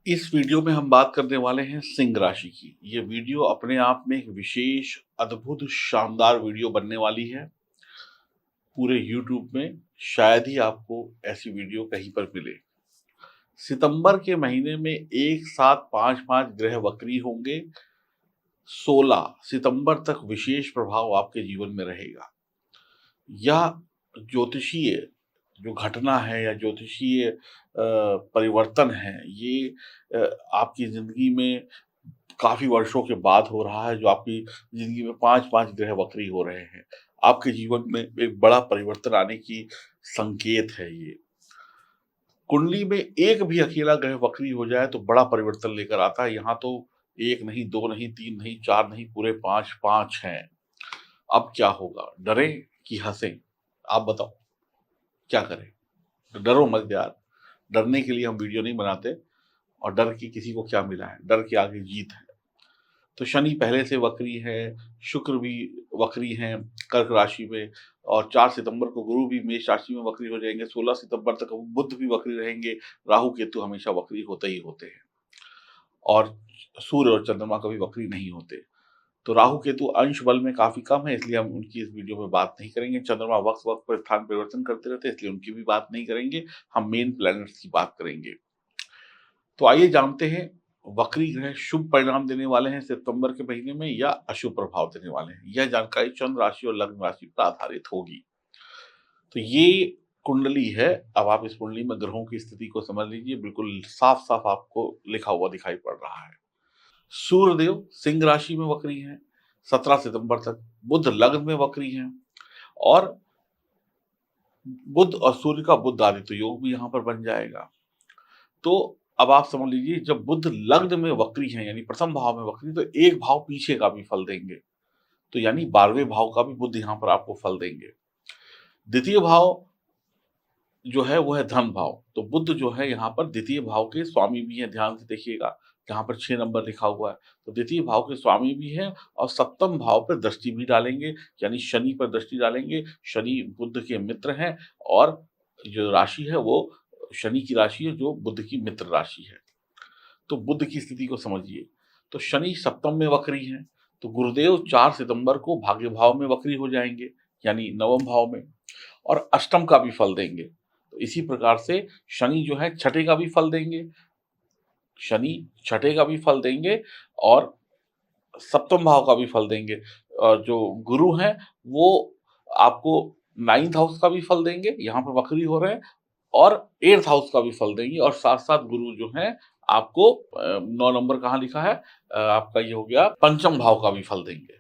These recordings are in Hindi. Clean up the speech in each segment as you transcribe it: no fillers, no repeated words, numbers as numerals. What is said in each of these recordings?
इस वीडियो में हम बात करने वाले हैं सिंह राशि की। ये वीडियो अपने आप में एक विशेष, अद्भुत, शानदार वीडियो बनने वाली है। पूरे यूट्यूब में शायद ही आपको ऐसी वीडियो कहीं पर मिले। सितंबर के महीने में एक साथ 5-5 ग्रह वक्री होंगे। 16 सितंबर तक विशेष प्रभाव आपके जीवन में रहेगा। यह ज्योतिषीय जो घटना है या ज्योतिषीय परिवर्तन है, ये आपकी ज़िंदगी में काफ़ी वर्षों के बाद हो रहा है, जो आपकी ज़िंदगी में 5-5 ग्रह वक्री हो रहे हैं। आपके जीवन में एक बड़ा परिवर्तन आने की संकेत है ये। कुंडली में एक भी अकेला ग्रह वक्री हो जाए तो बड़ा परिवर्तन लेकर आता है। यहाँ तो 1 नहीं, 2 नहीं, 3 नहीं, 4 नहीं, पूरे 5-5 हैं। अब क्या होगा? डरें कि हँसें? आप बताओ, क्या करें? तो डरो मत यार। डरने के लिए हम वीडियो नहीं बनाते, और डर के किसी को क्या मिला है? डर के आगे जीत है। तो शनि पहले से वक्री है, शुक्र भी वक्री हैं कर्क राशि में, और 4 सितंबर को गुरु भी मेष राशि में वक्री हो जाएंगे। 16 सितंबर तक बुध भी वक्री रहेंगे। राहु केतु हमेशा वक्री होते ही होते हैं, और सूर्य और चंद्रमा कभी वक्री नहीं होते। तो राहु केतु अंश बल में काफी कम है, इसलिए हम उनकी इस वीडियो में बात नहीं करेंगे। चंद्रमा वक्त वक्त पर स्थान परिवर्तन करते रहते हैं, इसलिए उनकी भी बात नहीं करेंगे। हम मेन प्लैनेट्स की बात करेंगे। तो आइए जानते हैं, वक्री ग्रह शुभ परिणाम देने वाले हैं सितंबर के महीने में या अशुभ प्रभाव देने वाले हैं। यह जानकारी चंद्र राशि और लग्न राशि पर आधारित होगी। तो ये कुंडली है। अब आप इस कुंडली में ग्रहों की स्थिति को समझ लीजिए। बिल्कुल साफ साफ आपको लिखा हुआ दिखाई पड़ रहा है। सूर्यदेव सिंह राशि में वक्री हैं 17 सितंबर तक। बुध लग्न में वक्री हैं, और बुध और सूर्य का बुध आदित्य योग भी यहाँ पर बन जाएगा। तो अब आप समझ लीजिए, जब बुध लग्न में वक्री हैं यानी प्रथम भाव में वक्री, तो एक भाव पीछे का भी फल देंगे। तो यानी 12वें भाव का भी बुध यहाँ पर आपको फल देंगे। द्वितीय भाव जो है वो है धन भाव। तो बुध जो है यहाँ पर द्वितीय भाव के स्वामी भी हैं। ध्यान से देखिएगा, जहाँ पर 6 नंबर लिखा हुआ है, तो द्वितीय भाव के स्वामी भी हैं, और सप्तम भाव पर दृष्टि भी डालेंगे, यानी शनि पर दृष्टि डालेंगे। शनि बुध के मित्र हैं, और जो राशि है वो शनि की राशि है, जो बुध की मित्र राशि है। तो बुध की स्थिति को समझिए। तो शनि सप्तम में वक्री हैं, तो गुरुदेव 4 सितंबर को भाग्य भाव में वक्री हो जाएंगे, यानी नवम भाव में, और अष्टम का भी फल देंगे। तो इसी प्रकार से शनि जो है छठे का भी फल देंगे। शनि छठे का भी फल देंगे, और सप्तम भाव का भी फल देंगे। और जो गुरु हैं वो आपको 9th हाउस का भी फल देंगे, यहाँ पर वक्री हो रहे हैं, और 8th हाउस का भी फल देंगे। और साथ-साथ गुरु जो हैं आपको 9 नंबर कहाँ लिखा है? आपका ये हो गया पंचम भाव का भी फल देंगे।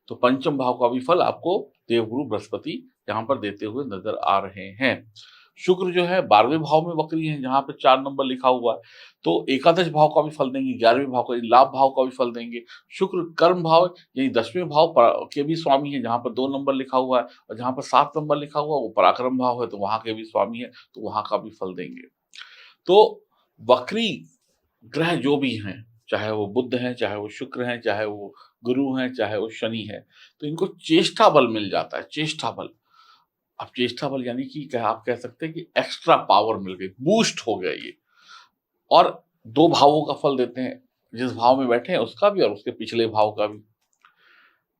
तो पंचम भाव का भी फल आपको देवगुरु बृहस्पति यहाँ पर देते हुए नजर आ रहे हैं। शुक्र जो है 12वें भाव में वक्री हैं, जहाँ पे 4 नंबर लिखा हुआ है। तो एकादश भाव का भी फल देंगे, 11वें भाव का, लाभ भाव का भी फल देंगे। शुक्र कर्म भाव यानी 10वें भाव के भी स्वामी हैं, जहाँ पर 2 नंबर लिखा हुआ है, और जहाँ पर 7 नंबर लिखा हुआ है वो पराक्रम भाव है, तो वहाँ के भी स्वामी है, तो वहाँ का भी फल देंगे। तो वक्री ग्रह जो भी हैं, चाहे वो बुध हैं, चाहे वो शुक्र हैं, चाहे वो गुरु हैं, चाहे वो शनि है, तो इनको चेष्टा बल मिल जाता है, चेष्टा बल। अब चेष्टा बल यानी कि क्या आप कह सकते हैं कि एक्स्ट्रा पावर मिल गई, बूस्ट हो गया ये। और 2 भावों का फल देते हैं, जिस भाव में बैठे हैं उसका भी और उसके पिछले भाव का भी।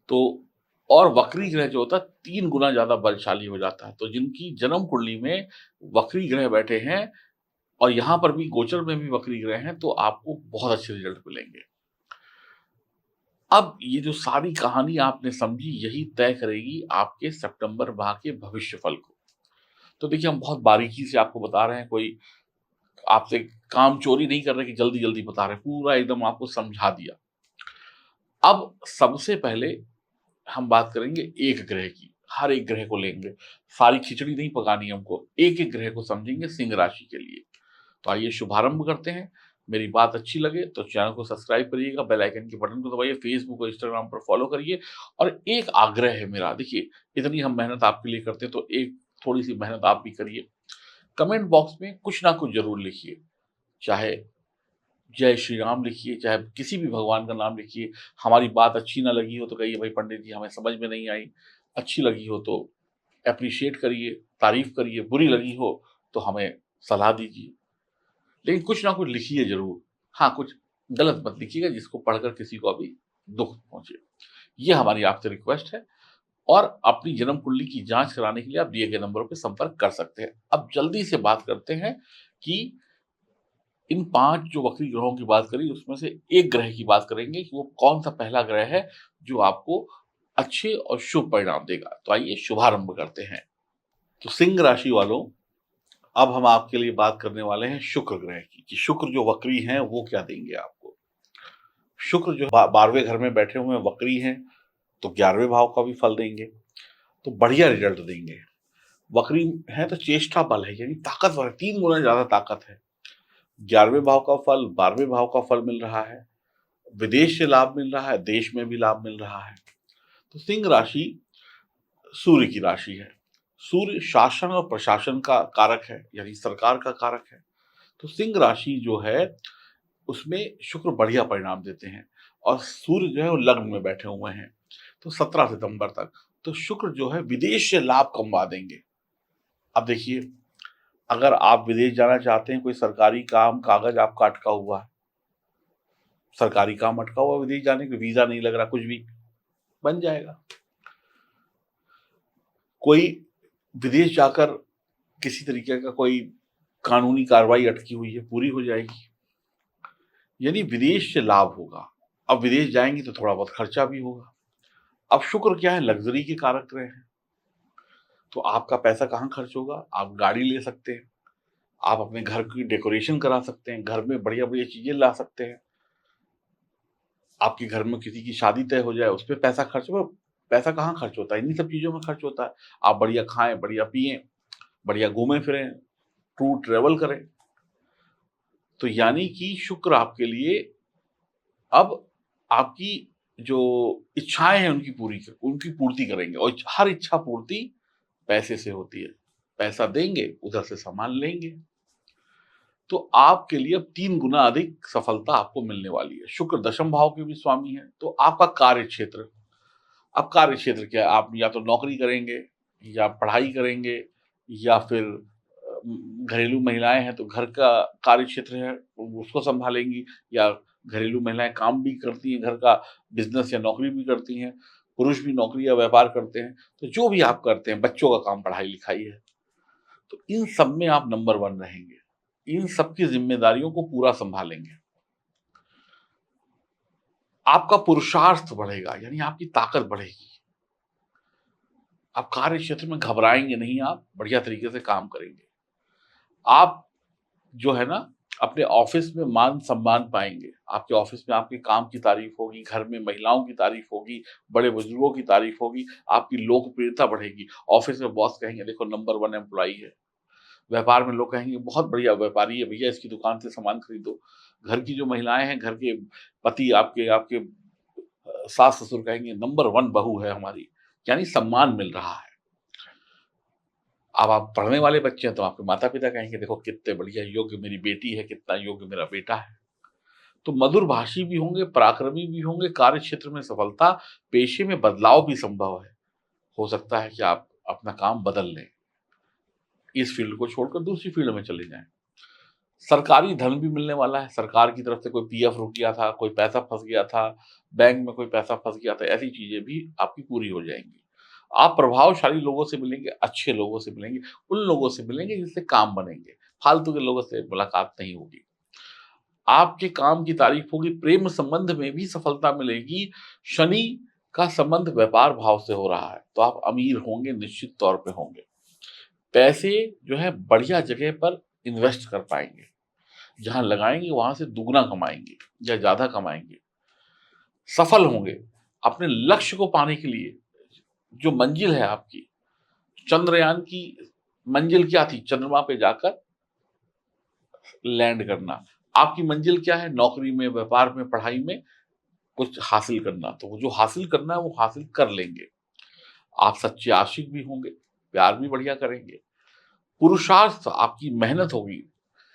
तो और वक्री ग्रह जो होता है 3 गुना ज़्यादा बलशाली हो जाता है। तो जिनकी जन्म कुंडली में वक्री ग्रह बैठे हैं, और यहाँ पर भी गोचर में भी वक्री ग्रह हैं, तो आपको बहुत अच्छे रिजल्ट मिलेंगे। अब ये जो सारी कहानी आपने समझी, यही तय करेगी आपके सितंबर माह के भविष्यफल को। तो देखिए, हम बहुत बारीकी से आपको बता रहे हैं, कोई आपसे काम चोरी नहीं कर रहे कि जल्दी-जल्दी बता रहे हैं, पूरा एकदम आपको समझा दिया। अब सबसे पहले हम बात करेंगे एक ग्रह की, हर एक ग्रह को लेंगे। सारी खिचड़ी नहीं पकानी है हमको, एक-एक ग्रह को समझेंगे सिंह राशि के लिए। तो आइए शुभारंभ करते हैं। मेरी बात अच्छी लगे तो चैनल को सब्सक्राइब करिएगा, बेल आइकन के बटन को दबाइए, फेसबुक और इंस्टाग्राम पर फॉलो करिए। और एक आग्रह है मेरा, देखिए इतनी हम मेहनत आपके लिए करते हैं, तो एक थोड़ी-सी मेहनत आप भी करिए। कमेंट बॉक्स में कुछ ना कुछ ज़रूर लिखिए, चाहे जय श्री राम लिखिए, चाहे किसी भी भगवान का नाम लिखिए। हमारी बात अच्छी ना लगी हो तो कहिए भाई पंडित जी हमें समझ में नहीं आई। अच्छी लगी हो तो एप्रिशिएट करिए, तारीफ़ करिए, बुरी लगी हो तो हमें सलाह दीजिए। लेकिन कुछ ना कुछ लिखिए ज़रूर। हाँ, कुछ गलत मत लिखिएगा जिसको पढ़कर किसी को अभी दुःख पहुँचे। ये हमारी आपसे रिक्वेस्ट है और अपनी जन्म कुंडली की जाँच कराने के लिए आप दिए गए नंबरों पे संपर्क कर सकते हैं। अब जल्दी से बात करते हैं कि इन 5 जो वक्री ग्रहों की बात करी उसमें से एक ग्रह की बात करेंगे कि वो कौन-सा पहला ग्रह है जो आपको अच्छे और शुभ परिणाम देगा। तो आइए शुभारंभ करते हैं। तो सिंह राशि वालों, अब हम आपके लिए बात करने वाले हैं शुक्र ग्रह की कि शुक्र जो वक्री हैं वो क्या देंगे आपको। शुक्र जो 12वें घर में बैठे हुए हैं वक्री हैं, तो 11वें भाव का भी फल देंगे, तो बढ़िया रिजल्ट देंगे। वक्री है तो चेष्टा बल है, यानी ताकतवर है, 3 गुना ज़्यादा ताकत है। 11वें भाव का फल, 12वें भाव का फल मिल रहा है, विदेश से लाभ मिल रहा है, देश में भी लाभ मिल रहा है। तो सिंह राशि सूर्य की राशि है। सूर्य शासन और प्रशासन का कारक है, यानी सरकार का कारक है। तो सिंह राशि जो है उसमें शुक्र बढ़िया परिणाम देते हैं और सूर्य जो है वो लग्न में बैठे हुए हैं, तो 17 सितंबर तक। तो शुक्र जो है विदेश से लाभ कमवा देंगे। अब देखिए, अगर आप विदेश जाना चाहते हैं, कोई सरकारी काम कागज आपका अटका हुआ है, सरकारी काम अटका हुआ विदेश जाने का, वीजा नहीं लग रहा, कुछ भी बन जाएगा। कोई विदेश जाकर किसी तरीके का कोई कानूनी कार्रवाई अटकी हुई है, पूरी हो जाएगी, यानी विदेश से लाभ होगा। अब विदेश जाएंगे तो थोड़ा बहुत खर्चा भी होगा। अब शुक्र क्या है, लग्जरी के कारक ग्रह हैं, तो आपका पैसा कहाँ खर्च होगा? आप गाड़ी ले सकते हैं, आप अपने घर की डेकोरेशन करा सकते हैं, घर में बढ़िया-बढ़िया चीज़ें ला सकते हैं। आपके घर में किसी की शादी तय हो जाए, उसपे पैसा खर्च हो, पैसा कहाँ खर्च होता है? इन्हीं सब चीज़ों में खर्च होता है। आप बढ़िया खाएँ, बढ़िया पिएँ, बढ़िया घूमें-फिरें, टूर ट्रैवल करें। तो यानी कि शुक्र आपके लिए अब आपकी जो इच्छाएँ हैं उनकी पूर्ति करेंगे और हर इच्छा पूर्ति पैसे से होती है। पैसा देंगे, उधर से सामान लेंगे। तो आपके लिए अब 3 गुना अधिक सफलता आपको मिलने वाली है। शुक्र दशम भाव के भी स्वामी हैं, तो आपका कार्यक्षेत्र, अब कार्यक्षेत्र क्या है? आप या तो नौकरी करेंगे या पढ़ाई करेंगे या फिर घरेलू महिलाएँ हैं तो घर का कार्यक्षेत्र है, उसको सँभालेंगी या घरेलू महिलाएँ काम भी करती हैं, घर का बिज़नेस या नौकरी भी करती हैं, पुरुष भी नौकरी या व्यापार करते हैं। तो जो भी आप करते हैं, बच्चों का काम पढ़ाई-लिखाई है, तो इन सब में आप नंबर 1 रहेंगे। इन सब की ज़िम्मेदारियों को पूरा सँभालेंगे। आपका पुरुषार्थ बढ़ेगा, यानी आपकी ताकत बढ़ेगी। आप कार्य क्षेत्र में घबराएँगे नहीं आप, बढ़िया तरीके से काम करेंगे। आप जो है ना, अपने ऑफ़िस में मान-सम्मान पाएँगे। आपके ऑफ़िस में आपके काम की तारीफ़ होगी, घर में महिलाओं की तारीफ़ होगी, बड़े-बुज़ुर्गों की तारीफ़ होगी, आपकी लोकप्रियता बढ़ेगी। ऑफ़िस में बॉस कहेंगे, "देखो नंबर 1 एम्प्लॉयी है।" व्यापार में लोग कहेंगे, "बहुत बढ़िया व्यापारी है भैया, इसकी दुकान से सामान खरीदो।" घर की जो महिलाएँ हैं, घर के पति आपके आपके सास-ससुर कहेंगे, "नंबर 1 बहू है हमारी।" यानी सम्मान मिल रहा है। अब आप पढ़ने वाले बच्चे हैं तो आपके माता-पिता कहेंगे देखो कितने बढ़िया योग्य मेरी बेटी है, कितना योग्य मेरा बेटा है। तो मधुरभाषी भी होंगे, पराक्रमी भी होंगे, कार्यक्षेत्र में सफलता, पेशे में बदलाव भी संभव है। हो सकता है कि आप अपना काम बदल लें, इस फ़ील्ड को छोड़कर दूसरी फ़ील्ड में चले जाएँ। सरकारी धन भी मिलने वाला है, सरकार की तरफ से कोई पीएफ रुक गया था, कोई पैसा फँस गया था, बैंक में कोई पैसा फँस गया था, ऐसी चीज़ें भी आपकी पूरी हो जाएँगी। आप प्रभावशाली लोगों से मिलेंगे, अच्छे लोगों से मिलेंगे, उन लोगों से मिलेंगे जिससे काम बनेंगे, फालतू के लोगों से मुलाकात नहीं होगी। आपके काम की तारीफ़ होगी, प्रेम संबंध में भी सफलता मिलेगी। शनि का संबंध व्यापार भाव से हो रहा है, तो आप अमीर होंगे, निश्चित तौर पे होंगे। पैसे जो है बढ़िया जगह पर इन्वेस्ट कर पाएँगे। जहाँ लगाएँगे वहाँ से दुगना कमाएँगे या ज़्यादा कमाएँगे। सफल होंगे, अपने लक्ष्य को पाने के लिए जो मंज़िल है आपकी, चंद्रयान की मंज़िल क्या थी? चंद्रमा पे जाकर लैंड करना। आपकी मंज़िल क्या है? नौकरी में, व्यापार में, पढ़ाई में कुछ हासिल करना। तो वो जो हासिल करना है वो हासिल कर लेंगे। आप सच्चे आशिक भी होंगे, प्यार भी बढ़िया करेंगे। पुरुषार्थ आपकी मेहनत होगी,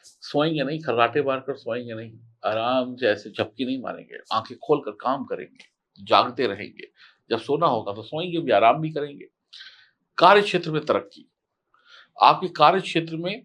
सोएंगे नहीं, खर्राटे मारकर सोएंगे नहीं, आराम से ऐसे झपकी नहीं मारेंगे, आँखें खोलकर काम करेंगे, जागते रहेंगे। जब सोना होगा तो सोएंगे भी, आराम भी करेंगे। कार्य क्षेत्र में तरक्की, आपके कार्य क्षेत्र में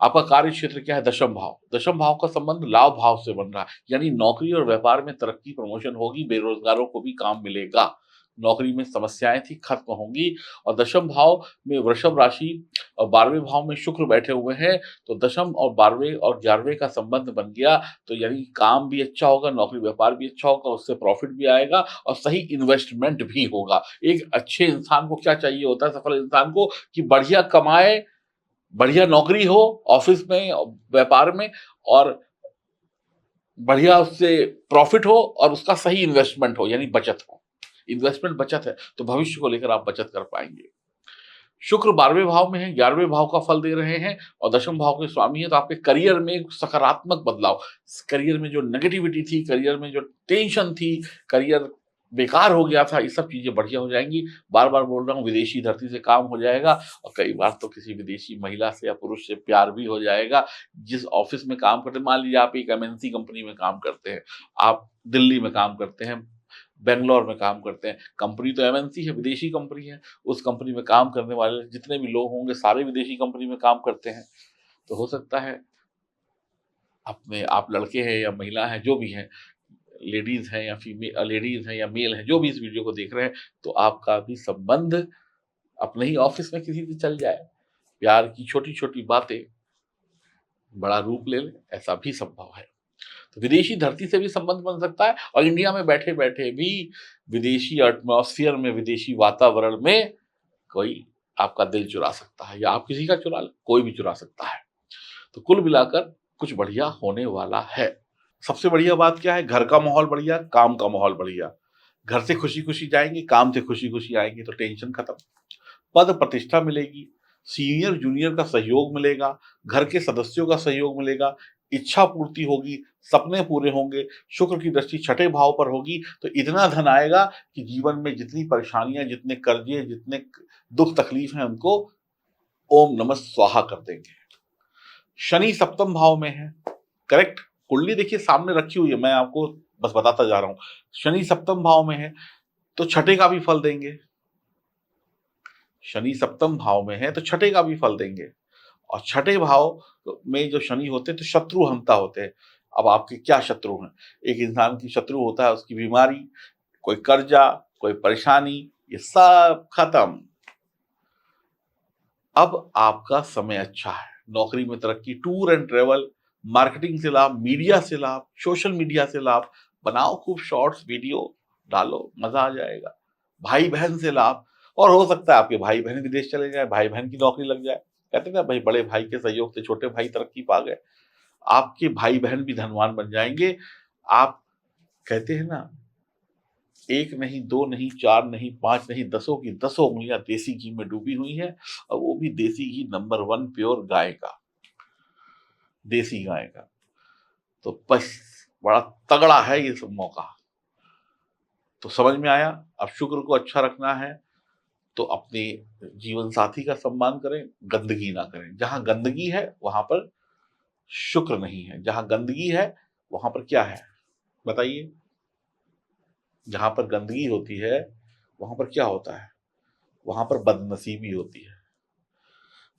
आपका कार्य क्षेत्र क्या है? दशम भाव। दशम भाव का संबंध लाभ भाव से बन रहा है, यानी नौकरी और व्यापार में तरक्की, प्रमोशन होगी, बेरोजगारों को भी काम मिलेगा। नौकरी में समस्याएं थी, खत्म होंगी। और दशम भाव में वृषभ राशि और 12वें भाव में शुक्र बैठे हुए हैं, तो दशम और 12वें और 11वें का संबंध बन गया, तो यानी काम भी अच्छा होगा, नौकरी व्यापार भी अच्छा होगा, उससे प्रॉफिट भी आएगा और सही इन्वेस्टमेंट भी होगा। एक अच्छे इंसान को क्या चाहिए होता है, सफल इंसान को, कि बढ़िया कमाए, बढ़िया नौकरी हो ऑफिस में, व्यापार में, और बढ़िया उससे प्रॉफिट हो और उसका सही इन्वेस्टमेंट हो, यानी बचत हो। इन्वेस्टमेंट बचत है तो भविष्य को लेकर आप बचत कर पाएंगे। शुक्र 12वें भाव में है, 11वें भाव का फल दे रहे हैं और दशम भाव के स्वामी है, तो आपके करियर में एक सकारात्मक बदलाव, करियर में जो नेगेटिविटी थी, करियर में जो टेंशन थी, करियर बेकार हो गया था, ये सब चीजें बढ़िया हो जाएंगी। बार बार बोल रहा हूँ, विदेशी धरती से काम हो जाएगा और कई बार तो किसी विदेशी महिला से या पुरुष से प्यार भी हो जाएगा। जिस ऑफिस में काम करते, मान लीजिए आप एक एमएनसी कंपनी में काम करते हैं, आप दिल्ली में काम करते हैं, बेंगलोर में काम करते हैं, कंपनी तो एमएनसी है, विदेशी कंपनी है, उस कंपनी में काम करने वाले जितने भी लोग होंगे सारे विदेशी कंपनी में काम करते हैं। तो हो सकता है अपने, आप लड़के हैं या महिला हैं, जो भी हैं, लेडीज हैं या फीमेल, लेडीज हैं या मेल हैं, जो भी इस वीडियो को देख रहे हैं, तो आपका भी संबंध अपने ही ऑफिस में किसी से चल जाए। प्यार की छोटी छोटी बातें बड़ा रूप ले ले, ऐसा भी संभव है। तो विदेशी धरती से भी संबंध बन सकता है और इंडिया में बैठे बैठे भी विदेशी एटमॉस्फेयर में, विदेशी वातावरण में कोई आपका दिल चुरा सकता है, या आप किसी का चुरा ले, कोई भी चुरा सकता है। तो कुल मिलाकर कुछ बढ़िया होने वाला है। सबसे बढ़िया बात क्या है? घर का माहौल बढ़िया, काम का माहौल बढ़िया। घर से खुशी खुशी जाएंगे, काम से खुशी खुशी आएंगे, तो टेंशन खत्म। पद प्रतिष्ठा मिलेगी, सीनियर जूनियर का सहयोग मिलेगा, घर के सदस्यों का सहयोग मिलेगा, इच्छा पूर्ति होगी, सपने पूरे होंगे। शुक्र की दृष्टि छठे भाव पर होगी, तो इतना धन आएगा कि जीवन में जितनी परेशानियां, जितने कर्जे, जितने दुख तकलीफ हैं, उनको ओम नमः स्वाहा कर देंगे। शनि सप्तम भाव में है, करेक्ट। कुंडली देखिए सामने रखी हुई है, मैं आपको बस बताता जा रहा हूं। शनि सप्तम भाव में है तो छठे का भी फल देंगे। शनि सप्तम भाव में है तो छठे का भी फल देंगे। और छठे भाव में जो शनि होते हैं तो शत्रु हंता होते हैं। अब आपके क्या शत्रु हैं? एक इंसान की शत्रु होता है उसकी बीमारी, कोई कर्जा, कोई परेशानी, ये सब खत्म। अब आपका समय अच्छा है, नौकरी में तरक्की, टूर एंड ट्रेवल, मार्केटिंग से लाभ, मीडिया से लाभ, सोशल मीडिया से लाभ। बनाओ खूब शॉर्ट्स वीडियो डालो, मजा आ जाएगा। भाई बहन से लाभ, और हो सकता है आपके भाई बहन विदेश चले जाए, भाई बहन की नौकरी लग जाए। कहते हैं ना भाई, बड़े भाई के सहयोग से छोटे भाई तरक्की पा गए। आपके भाई बहन भी धनवान बन जाएंगे। आप कहते हैं ना, एक नहीं, दो नहीं, चार नहीं, पांच नहीं, दसों की दसों उंगलियां देसी घी में डूबी हुई हैं, और वो भी देसी घी नंबर 1 प्योर गाय का, देसी गाय का। तो बस बड़ा तगड़ा है ये सब मौका। तो समझ में आया। अब शुक्र को अच्छा रखना है तो अपने जीवन साथी का सम्मान करें, गंदगी ना करें। जहां गंदगी है वहां पर शुक्र नहीं है, जहां गंदगी है वहां पर क्या है बताइए? जहां पर गंदगी होती है वहां पर क्या होता है? वहां पर बदनसीबी होती है।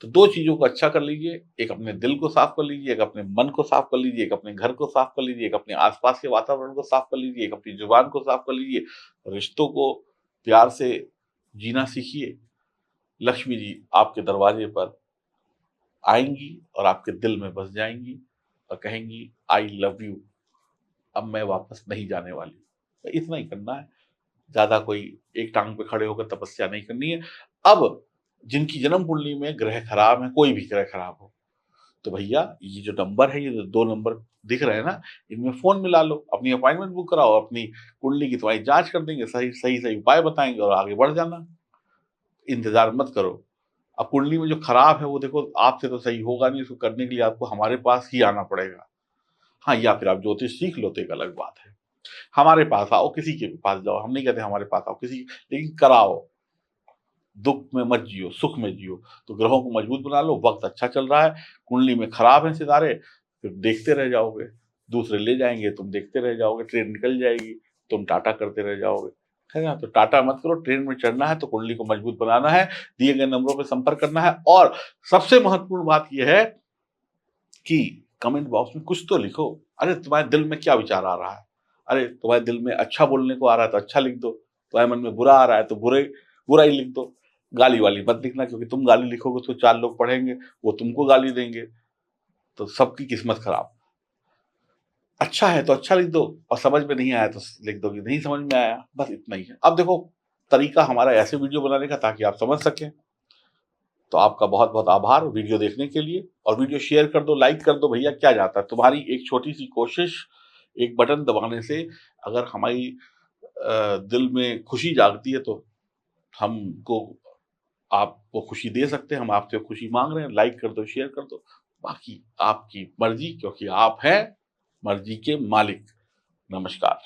तो दो चीजों को अच्छा कर लीजिए, एक अपने दिल को साफ कर लीजिए, एक अपने मन को साफ कर लीजिए, एक अपने घर को साफ कर लीजिए, एक अपने आसपास के वातावरण को साफ कर लीजिए, एक अपनी जुबान को साफ कर लीजिए। रिश्तों को प्यार से जीना सीखिए। लक्ष्मी जी आपके दरवाजे पर आएंगी और आपके दिल में बस जाएंगी और कहेंगी आई लव यू, अब मैं वापस नहीं जाने वाली। तो इतना ही करना है, ज्यादा कोई एक टांग पे खड़े होकर तपस्या नहीं करनी है। अब जिनकी जन्म कुंडली में ग्रह खराब है, कोई भी ग्रह खराब हो, तो भैया ये जो नंबर है, ये जो 2 नंबर दिख रहे हैं ना, इनमें फोन मिला लो, अपनी अपॉइंटमेंट बुक कराओ, अपनी कुंडली की तुम्हारी जांच कर देंगे, सही सही सही उपाय बताएंगे और आगे बढ़ जाना। इंतजार मत करो। अब कुंडली में जो खराब है वो देखो, आपसे तो सही होगा नहीं, उसको करने के लिए आपको हमारे पास ही आना पड़ेगा। हाँ, या फिर आप ज्योतिष सीख लो तो एक अलग बात है। हमारे पास आओ, किसी के भी पास जाओ, हम नहीं कहते हमारे पास आओ किसी, लेकिन कराओ। दुख में मत जियो, सुख में जियो। तो ग्रहों को मजबूत बना लो, वक्त अच्छा चल रहा है। कुंडली में खराब है सितारे, फिर देखते रह जाओगे, दूसरे ले जाएंगे, तुम देखते रह जाओगे, ट्रेन निकल जाएगी, तुम टाटा करते रह जाओगे, है ना? तो टाटा मत करो, ट्रेन में चढ़ना है तो कुंडली को मजबूत बनाना है, दिए गए नंबरों पर संपर्क करना है। और सबसे महत्वपूर्ण बात यह है कि कमेंट बॉक्स में कुछ तो लिखो। अरे तुम्हारे दिल में क्या विचार आ रहा है? अरे तुम्हारे दिल में अच्छा बोलने को आ रहा है तो अच्छा लिख दो, तुम्हारे मन में बुरा आ रहा है तो बुरा ही लिख दो। गाली वाली मत लिखना, क्योंकि तुम गाली लिखोगे तो 4 लोग पढ़ेंगे, वो तुमको गाली देंगे, तो सबकी किस्मत खराब। अच्छा है तो अच्छा लिख दो, और समझ में नहीं आया तो लिख दो कि नहीं समझ में आया, बस इतना ही है। अब देखो, तरीका हमारा ऐसे वीडियो बनाने का ताकि आप समझ सकें। तो आपका बहुत-बहुत आभार वीडियो देखने के लिए, और वीडियो शेयर कर दो, लाइक कर दो भैया, क्या जाता है? तुम्हारी एक छोटी-सी कोशिश, एक बटन दबाने से अगर हमारी दिल में खुशी जागती है, तो हमको आपको खुशी दे सकते हैं, हम आपसे खुशी माँग रहे हैं, लाइक कर दो, शेयर कर दो। बाकी आपकी मर्ज़ी, क्योंकि आप हैं मर्ज़ी के मालिक। नमस्कार।